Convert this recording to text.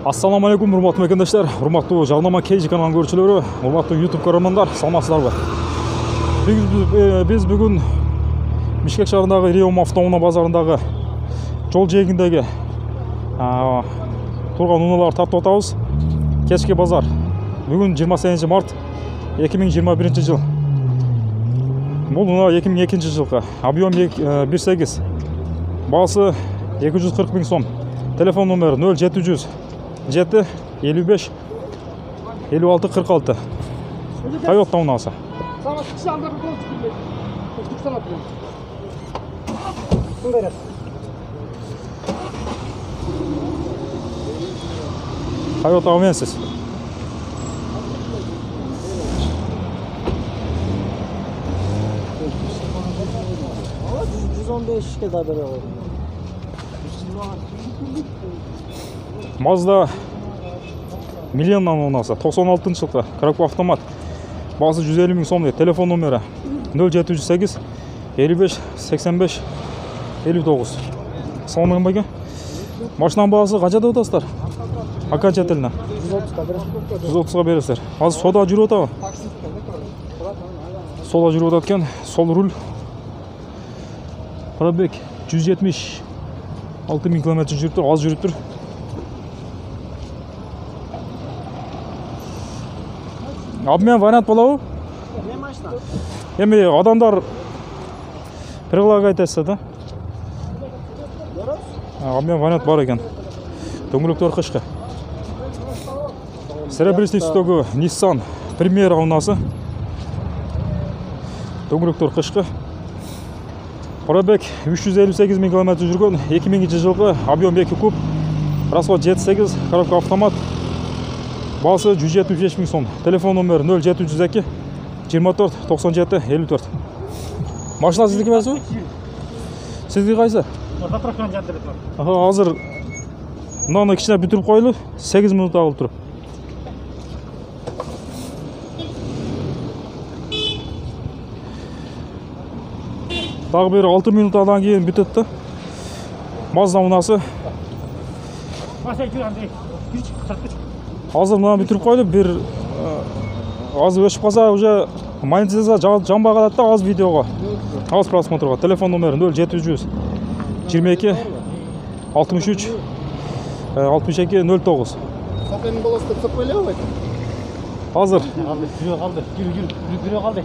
Assalamu alaikum, hurmatli mekendeshler, hurmatli Jarnama KG kanalının görүүчүлөрү, hurmatli YouTube көрөрмандар, саламатсыздарбы? Biz бүгүн Бишкек шаарындагы Риом автоунаа базарындагы жол жээгиндеги турган унааларды тартып атабыз. Кечки базар. Бүгүн 28 март 2021 жыл. Бул унаа 2002 жылкы. Объем 1.8. Баасы 240 000 сом. Телефон номері 0700 7 55 56 46. Toyota унасы. Toyota Avensis. Mazda Milyon'dan унасы 96 жылкы Krakow автомат. Баасы 150 000 сом. Телефон номері 0708 55 85 59. Саламатсызбы бага? Машинаның бағасы қанша деп отырсыздар? Окончательно 130-ға бересіздер. Азыр сода жүріп отабы? Сода жүріп отаткен, сол руль. Пробег 176 000 км жүріп тұр, аз жүріп тұр. Обмен вариант болабы? Эми адамдар приглага айтасыз да? Обмен вариант бар екен. Дөңгөлөктөр кышкы. Серебристый түстөгү Nissan Primera унасы. Дөңгөлөктөр кышкы. Пробег 358 000 км жүргөн, 2000 жылкы, объем 2 куб, расход 7.8, коробка автомат. Баасы 175 000 сом. Телефон номері 0702 24 97 54. Машина сіздікі бәсі бі? Сіздікі қайсы? Азыр мынаны кішіне бүтіріп қойылы, 8 минут ағылып тұрып. Тағы бері 6 минут адан кейін бүтетті. Mazda унасы. Азыр мына бүтіріп қойды, бір аз өшіп қалса, уже монетизация жанба қалады да, аз видеоға, аз просмотрға. Телефон номері 0700 22 63 62 09. Сақайның баласы деп сөп қойлы ау? Азыр. Қалды, қалды.